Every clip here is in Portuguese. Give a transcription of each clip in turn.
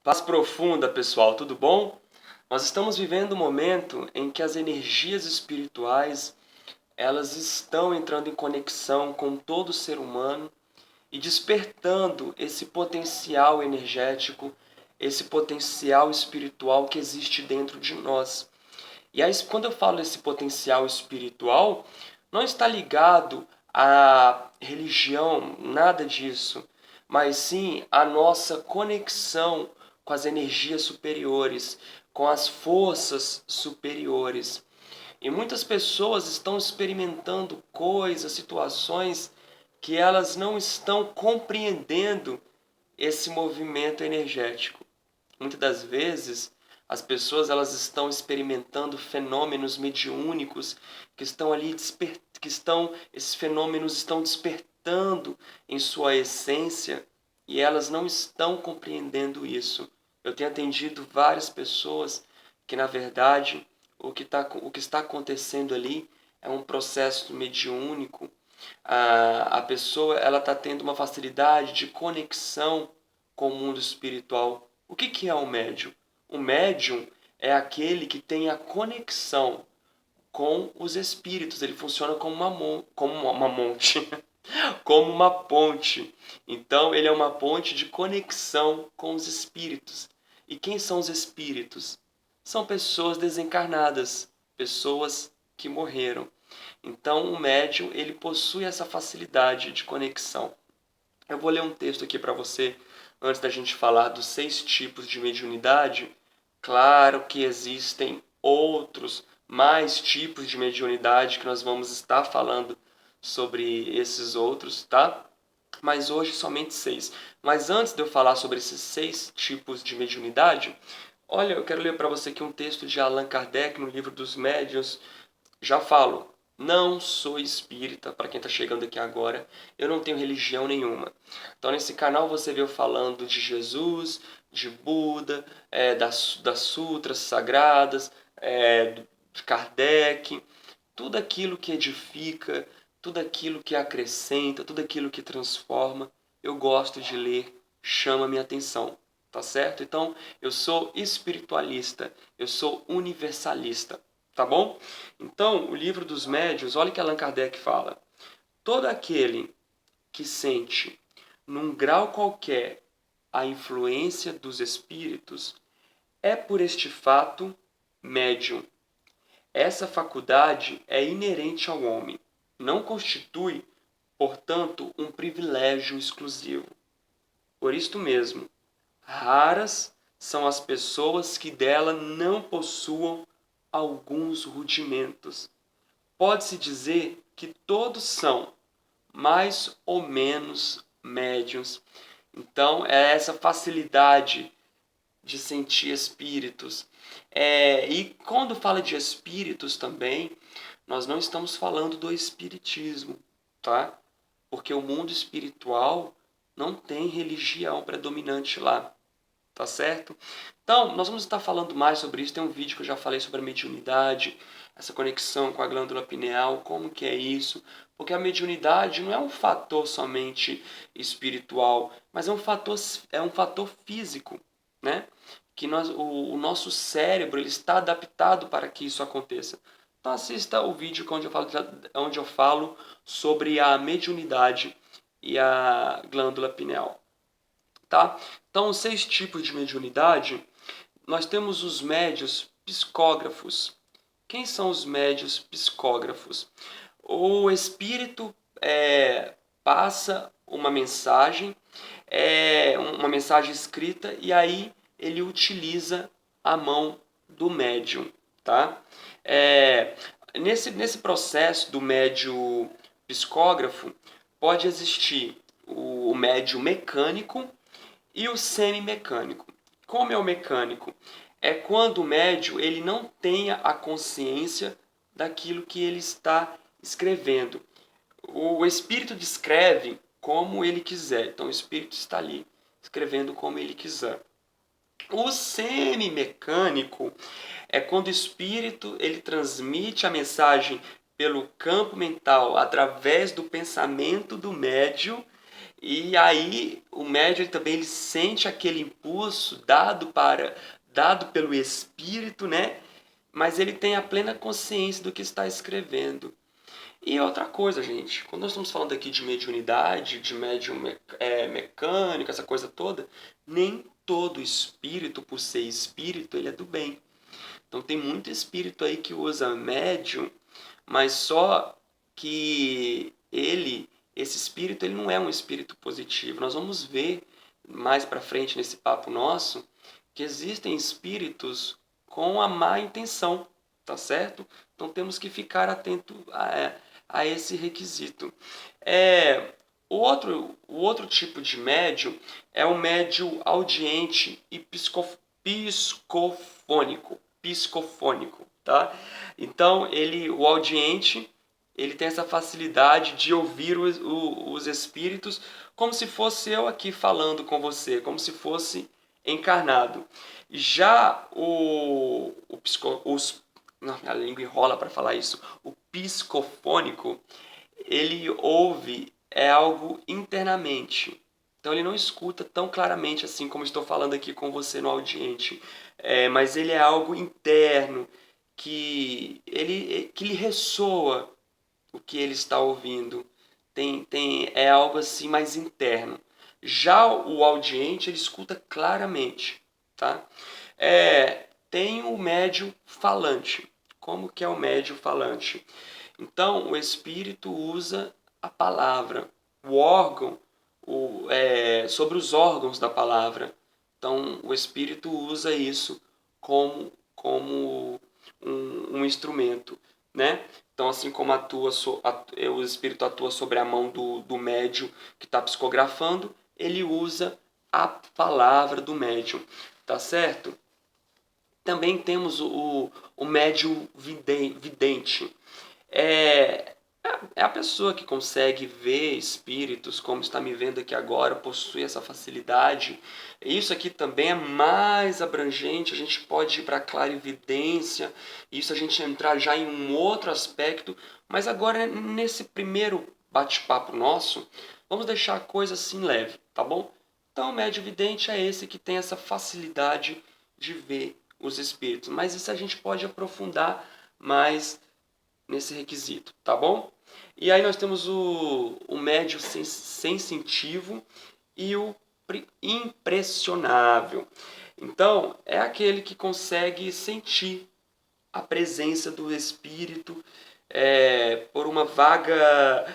Paz profunda, pessoal, tudo bom? Nós estamos vivendo um momento em que as energias espirituais, elas estão entrando em conexão com todo ser humano e despertando esse potencial energético, esse potencial espiritual que existe dentro de nós. E aí, quando eu falo desse potencial espiritual, não está ligado à religião, nada disso, mas sim a nossa conexão com as energias superiores, com as forças superiores. E muitas pessoas estão experimentando coisas, situações que elas não estão compreendendo esse movimento energético. Muitas das vezes, as pessoas elas estão experimentando fenômenos mediúnicos que estão ali esses fenômenos estão despertando em sua essência e elas não estão compreendendo isso. Eu tenho atendido várias pessoas que, na verdade, o que está acontecendo ali é um processo mediúnico. A pessoa ela está tendo uma facilidade de conexão com o mundo espiritual. O que é um médium? O médium é aquele que tem a conexão com os espíritos. Ele funciona como uma monte, como uma ponte. Então, ele é uma ponte de conexão com os espíritos. E quem são os espíritos? São pessoas desencarnadas, pessoas que morreram. Então, o médium ele possui essa facilidade de conexão. Eu vou ler um texto aqui para você antes da gente falar dos 6 tipos de mediunidade. Claro que existem outros, mais tipos de mediunidade que nós vamos estar falando sobre esses outros, tá? Mas hoje somente 6. Mas antes de eu falar sobre esses 6 tipos de mediunidade, olha, eu quero ler para você aqui um texto de Allan Kardec no livro dos Médiuns. Já falo, não sou espírita, para quem está chegando aqui agora, eu não tenho religião nenhuma. Então nesse canal você vê eu falando de Jesus, de Buda, das sutras sagradas, de Kardec, tudo aquilo que edifica, tudo aquilo que acrescenta, tudo aquilo que transforma, eu gosto de ler, chama minha atenção, tá certo? Então eu sou espiritualista, eu sou universalista. Tá bom? Então, o livro dos médiuns, olha o que Allan Kardec fala. Todo aquele que sente, num grau qualquer, a influência dos espíritos, é por este fato médium. Essa faculdade é inerente ao homem. Não constitui, portanto, um privilégio exclusivo. Por isto mesmo, raras são as pessoas que dela não possuam alguns rudimentos. Pode-se dizer que todos são mais ou menos médiuns. Então, é essa facilidade de sentir espíritos. E quando fala de espíritos também, nós não estamos falando do espiritismo, tá? Porque o mundo espiritual não tem religião predominante lá. Tá certo? Então, nós vamos estar falando mais sobre isso. Tem um vídeo que eu já falei sobre a mediunidade, essa conexão com a glândula pineal, como que é isso. Porque a mediunidade não é um fator somente espiritual, mas é um fator físico, né? Que o nosso cérebro ele está adaptado para que isso aconteça. Então assista o vídeo onde eu falo sobre a mediunidade e a glândula pineal. Tá? Então, os 6 tipos de mediunidade, nós temos os médios psicógrafos. Quem são os médios psicógrafos? O espírito passa uma mensagem escrita, e aí ele utiliza a mão do médium. Tá? Nesse processo do médio psicógrafo, pode existir o médio mecânico e o semimecânico. Como é o mecânico? É quando o médium ele não tenha a consciência daquilo que ele está escrevendo. O espírito descreve como ele quiser. Então o espírito está ali escrevendo como ele quiser. O semimecânico é quando o espírito ele transmite a mensagem pelo campo mental através do pensamento do médium, E aí o médium também ele sente aquele impulso dado pelo espírito, né? Mas ele tem a plena consciência do que está escrevendo. E outra coisa, gente, quando nós estamos falando aqui de mediunidade, de médium mecânico, essa coisa toda, nem todo espírito, por ser espírito, ele é do bem. Então tem muito espírito aí que usa médium, mas só que esse espírito, ele não é um espírito positivo. Nós vamos ver mais para frente nesse papo nosso que existem espíritos com a má intenção, tá certo? Então temos que ficar atento a esse requisito. O outro tipo de médium é o médium audiente e psicofônico, tá? Então, o audiente, ele tem essa facilidade de ouvir os espíritos como se fosse eu aqui falando com você, como se fosse encarnado. Já não, a língua enrola para falar isso. O psicofônico, ele ouve algo internamente. Então ele não escuta tão claramente assim como estou falando aqui com você no audiente. Mas ele é algo interno que lhe ressoa o que ele está ouvindo. É algo assim mais interno. Já o audiente, ele escuta claramente, tá? Tem o médium falante. Como que é o médium falante? Então, o espírito usa a palavra, o órgão, sobre os órgãos da palavra. Então, o espírito usa isso como um instrumento, né? Então, assim como o espírito atua sobre a mão do médium que está psicografando, ele usa a palavra do médium, tá certo? Também temos o médium vidente. É a pessoa que consegue ver espíritos, como está me vendo aqui agora, possui essa facilidade. Isso aqui também é mais abrangente, a gente pode ir para a clarividência, isso a gente entrar já em um outro aspecto, mas agora nesse primeiro bate-papo nosso, vamos deixar a coisa assim leve, tá bom? Então o médium vidente é esse que tem essa facilidade de ver os espíritos, mas isso a gente pode aprofundar mais nesse requisito, tá bom? E aí nós temos o médio sensitivo e o impressionável. Então, é aquele que consegue sentir a presença do espírito por uma vaga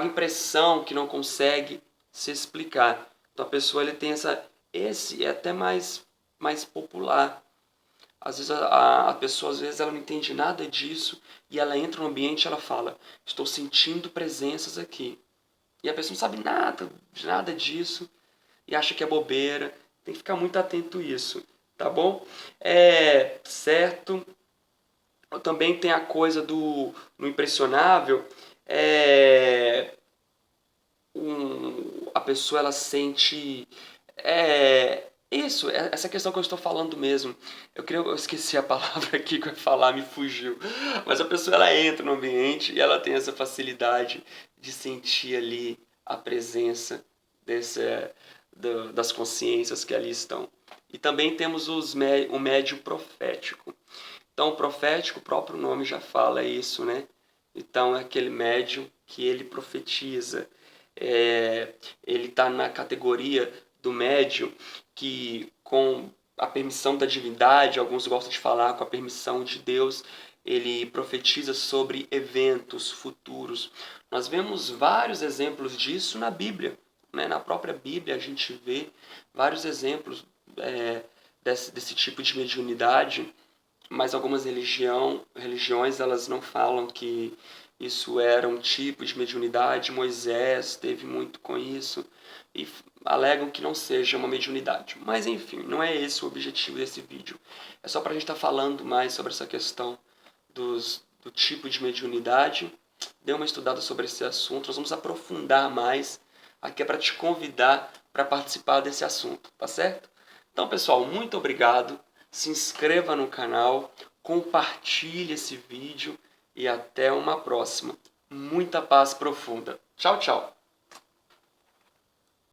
impressão que não consegue se explicar. Então a pessoa ele tem esse é até mais popular. Às vezes a pessoa ela não entende nada disso e ela entra no ambiente e ela fala: estou sentindo presenças aqui. E a pessoa não sabe nada disso e acha que é bobeira. Tem que ficar muito atento a isso, tá bom? Certo. Também tem a coisa no impressionável. A pessoa ela sente essa questão que eu estou falando mesmo. Eu esqueci a palavra aqui que eu ia falar, me fugiu. Mas a pessoa ela entra no ambiente e ela tem essa facilidade de sentir ali a presença das consciências que ali estão. E também temos o médium profético. Então, o profético, o próprio nome já fala isso, né? Então, é aquele médium que ele profetiza. Ele está na categoria do médium que, com a permissão da divindade, alguns gostam de falar com a permissão de Deus, ele profetiza sobre eventos futuros. Nós vemos vários exemplos disso na Bíblia. Né? Na própria Bíblia a gente vê vários exemplos desse tipo de mediunidade, mas algumas religiões elas não falam que isso era um tipo de mediunidade. Moisés teve muito com isso e alegam que não seja uma mediunidade. Mas enfim, não é esse o objetivo desse vídeo. É só para a gente estar falando mais sobre essa questão do tipo de mediunidade. Dê uma estudada sobre esse assunto, nós vamos aprofundar mais. Aqui é para te convidar para participar desse assunto, tá certo? Então, pessoal, muito obrigado. Se inscreva no canal, compartilhe esse vídeo e até uma próxima. Muita paz profunda. Tchau, tchau.